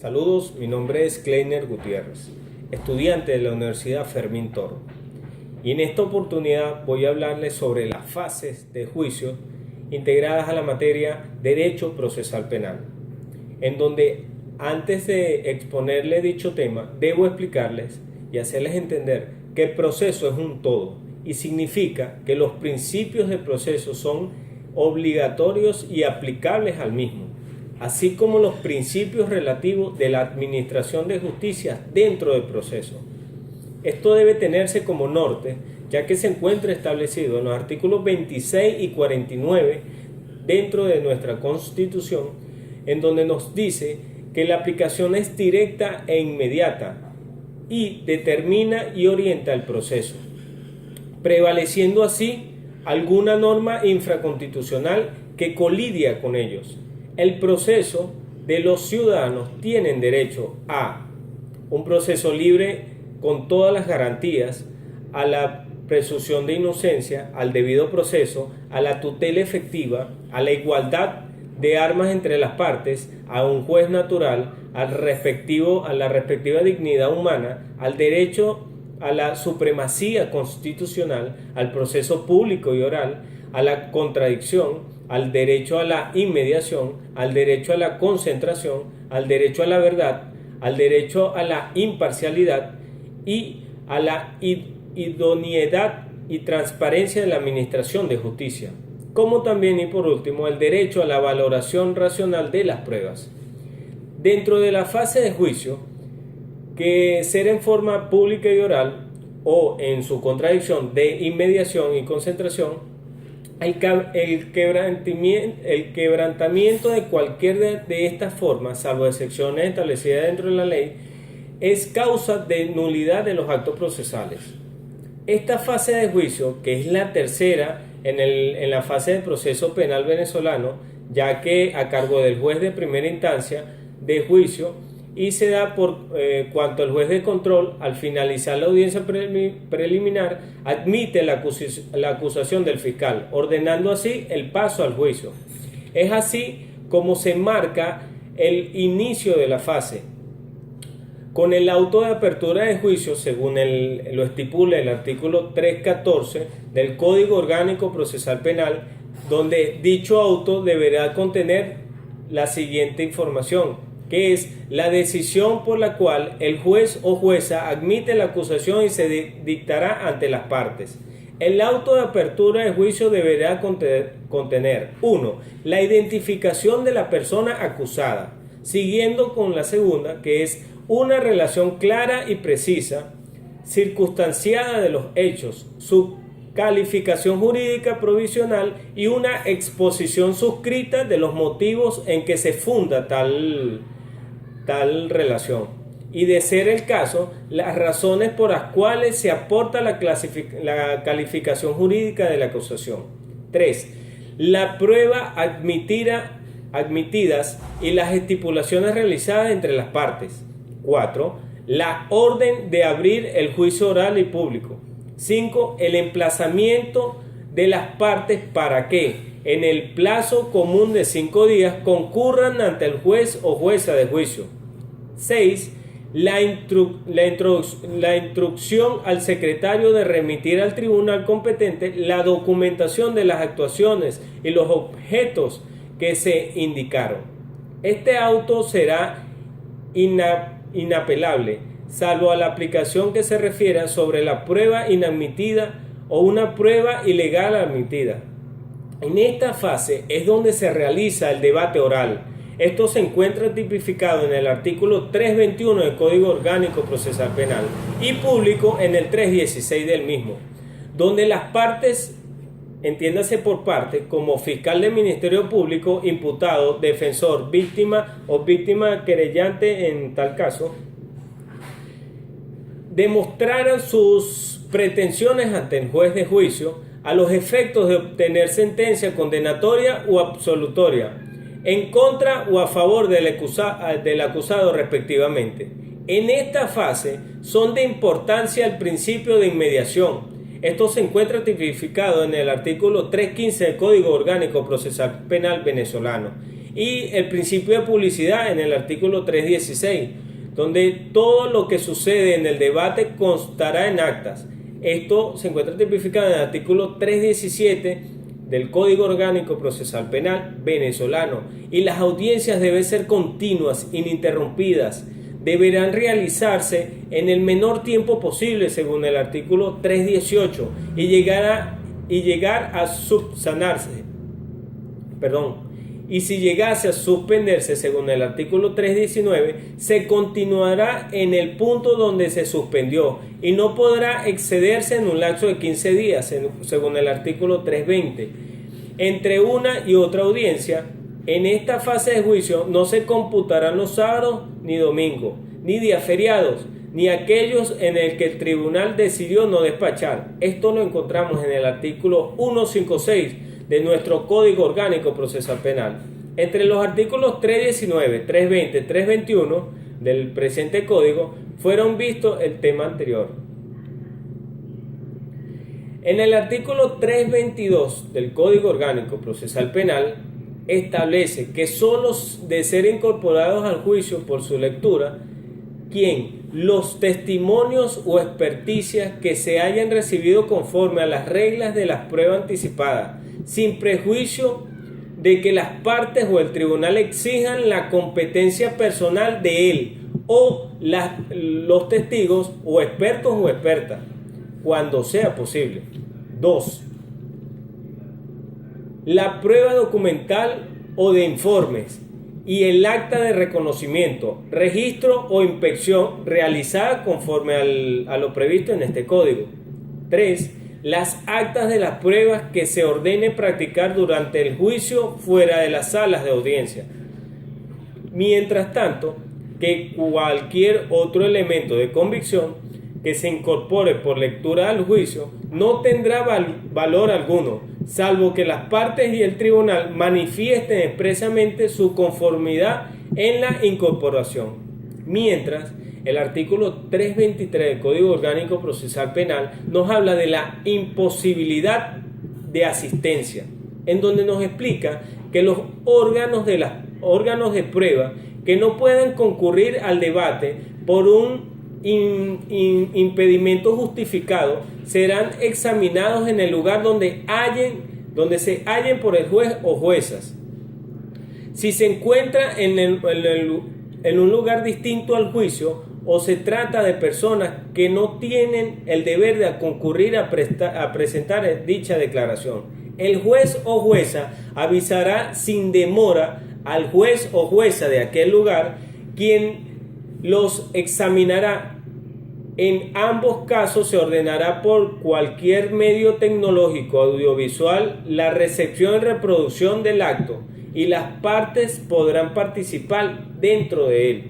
Saludos, mi nombre es Kleiner Gutiérrez, estudiante de la Universidad Fermín Toro. Y en esta oportunidad voy a hablarles sobre las fases de juicio integradas a la materia Derecho Procesal Penal, en donde antes de exponerle dicho tema, debo explicarles y hacerles entender que el proceso es un todo y significa que los principios del proceso son obligatorios y aplicables al mismo, así como los principios relativos de la administración de justicia dentro del proceso. Esto debe tenerse como norte, ya que se encuentra establecido en los artículos 26 y 49 dentro de nuestra Constitución, en donde nos dice que la aplicación es directa e inmediata y determina y orienta el proceso, prevaleciendo así alguna norma infraconstitucional que colidia con ellos. El proceso de los ciudadanos tienen derecho a un proceso libre con todas las garantías, a la presunción de inocencia, al debido proceso, a la tutela efectiva, a la igualdad de armas entre las partes, a un juez natural, a la respectiva dignidad humana, al derecho a la supremacía constitucional, al proceso público y oral, a la contradicción, al derecho a la inmediación, al derecho a la concentración, al derecho a la verdad, al derecho a la imparcialidad y a la idoneidad y transparencia de la administración de justicia, como también y por último el derecho a la valoración racional de las pruebas. Dentro de la fase de juicio, que ser en forma pública y oral o en su contradicción de inmediación y concentración, el quebrantamiento de cualquier de estas formas, salvo excepciones establecidas dentro de la ley, es causa de nulidad de los actos procesales. Esta fase de juicio, que es la tercera en la fase del proceso penal venezolano, ya que a cargo del juez de primera instancia de juicio, y se da por cuanto el juez de control, al finalizar la audiencia preliminar, admite la acusación del fiscal, ordenando así el paso al juicio. Es así como se marca el inicio de la fase, con el auto de apertura de juicio, según lo estipula el artículo 314 del Código Orgánico Procesal Penal, donde dicho auto deberá contener la siguiente información, que es la decisión por la cual el juez o jueza admite la acusación y se dictará ante las partes. El auto de apertura de juicio deberá contener 1. La identificación de la persona acusada, siguiendo con la segunda, que es una relación clara y precisa, circunstanciada de los hechos, su calificación jurídica provisional y una exposición suscrita de los motivos en que se funda tal relación, y de ser el caso, las razones por las cuales se aporta la calificación jurídica de la acusación. 3. La prueba admitidas y las estipulaciones realizadas entre las partes. 4. La orden de abrir el juicio oral y público. 5. El emplazamiento de las partes para que, en el plazo común de 5 días, concurran ante el juez o jueza de juicio. 6. La instrucción al secretario de remitir al tribunal competente la documentación de las actuaciones y los objetos que se indicaron. Este auto será inapelable, salvo a la aplicación que se refiera sobre la prueba inadmitida o una prueba ilegal admitida. En esta fase es donde se realiza el debate oral. Esto se encuentra tipificado en el artículo 321 del Código Orgánico Procesal Penal y público en el 316 del mismo, donde las partes, entiéndase por parte, como fiscal del Ministerio Público, imputado, defensor, víctima o víctima querellante en tal caso, demostraran sus pretensiones ante el juez de juicio a los efectos de obtener sentencia condenatoria o absolutoria en contra o a favor del acusado respectivamente. En esta fase son de importancia el principio de inmediación. Esto se encuentra tipificado en el artículo 315 del Código Orgánico Procesal Penal venezolano y el principio de publicidad en el artículo 316, donde todo lo que sucede en el debate constará en actas. Esto se encuentra tipificado en el artículo 317 del Código Orgánico Procesal Penal venezolano, y las audiencias deben ser continuas, ininterrumpidas, deberán realizarse en el menor tiempo posible según el artículo 318 y llegar a subsanarse. Y si llegase a suspenderse según el artículo 319, se continuará en el punto donde se suspendió y no podrá excederse en un lapso de 15 días, según el artículo 320. Entre una y otra audiencia, en esta fase de juicio no se computarán los sábados ni domingos, ni días feriados, ni aquellos en el que el tribunal decidió no despachar. Esto lo encontramos en el artículo 156 de nuestro Código Orgánico Procesal Penal. Entre los artículos 319, 320, 321 del presente código fueron vistos el tema anterior. En el artículo 322 del Código Orgánico Procesal Penal establece que solo de ser incorporados al juicio por su lectura, los testimonios o experticias que se hayan recibido conforme a las reglas de las pruebas anticipadas, sin prejuicio de que las partes o el tribunal exijan la competencia personal de él o los testigos o expertos o expertas, cuando sea posible. 2. La prueba documental o de informes y el acta de reconocimiento, registro o inspección realizada conforme a lo previsto en este código. 3. Las actas de las pruebas que se ordene practicar durante el juicio fuera de las salas de audiencia. Mientras tanto, que cualquier otro elemento de convicción que se incorpore por lectura al juicio no tendrá valor alguno, salvo que las partes y el tribunal manifiesten expresamente su conformidad en la incorporación. Mientras, el artículo 323 del Código Orgánico Procesal Penal nos habla de la imposibilidad de asistencia, en donde nos explica que los órganos de prueba que no puedan concurrir al debate por un impedimento justificado serán examinados en el lugar donde se hallen por el juez o juezas. Si se encuentra en un lugar distinto al juicio o se trata de personas que no tienen el deber de concurrir a presentar dicha declaración, el juez o jueza avisará sin demora al juez o jueza de aquel lugar, quien los examinará. En ambos casos se ordenará por cualquier medio tecnológico audiovisual la recepción y reproducción del acto, y las partes podrán participar dentro de él.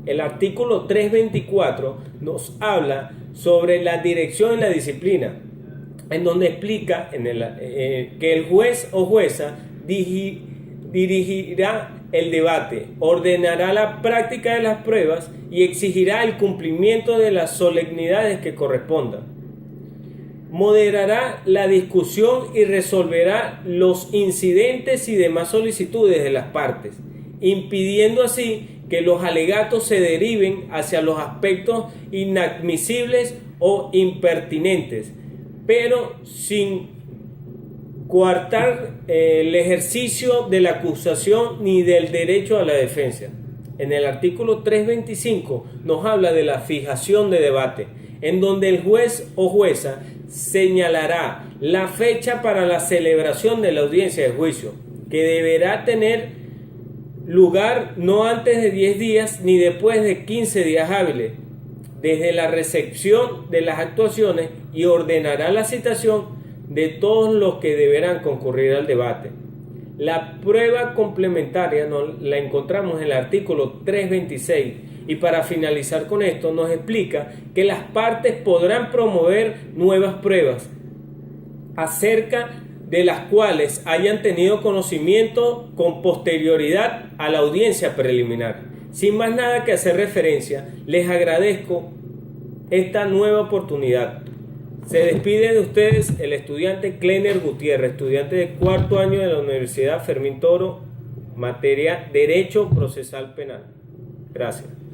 El artículo 324 nos habla sobre la dirección y la disciplina, en donde explica que el juez o jueza dirigirá el debate, ordenará la práctica de las pruebas y exigirá el cumplimiento de las solemnidades que correspondan. Moderará la discusión y resolverá los incidentes y demás solicitudes de las partes, impidiendo así que los alegatos se deriven hacia los aspectos inadmisibles o impertinentes, pero sin coartar el ejercicio de la acusación ni del derecho a la defensa. En el artículo 325 nos habla de la fijación de debate, en donde el juez o jueza señalará la fecha para la celebración de la audiencia de juicio, que deberá tener lugar no antes de 10 días ni después de 15 días hábiles desde la recepción de las actuaciones, y ordenará la citación de todos los que deberán concurrir al debate. La prueba complementaria la encontramos en el artículo 326, y para finalizar con esto nos explica que las partes podrán promover nuevas pruebas acerca de las cuales hayan tenido conocimiento con posterioridad a la audiencia preliminar. Sin más nada que hacer referencia, les agradezco esta nueva oportunidad. Se despide de ustedes el estudiante Kleiner Gutiérrez, estudiante de cuarto año de la Universidad Fermín Toro materia Derecho Procesal Penal. Gracias.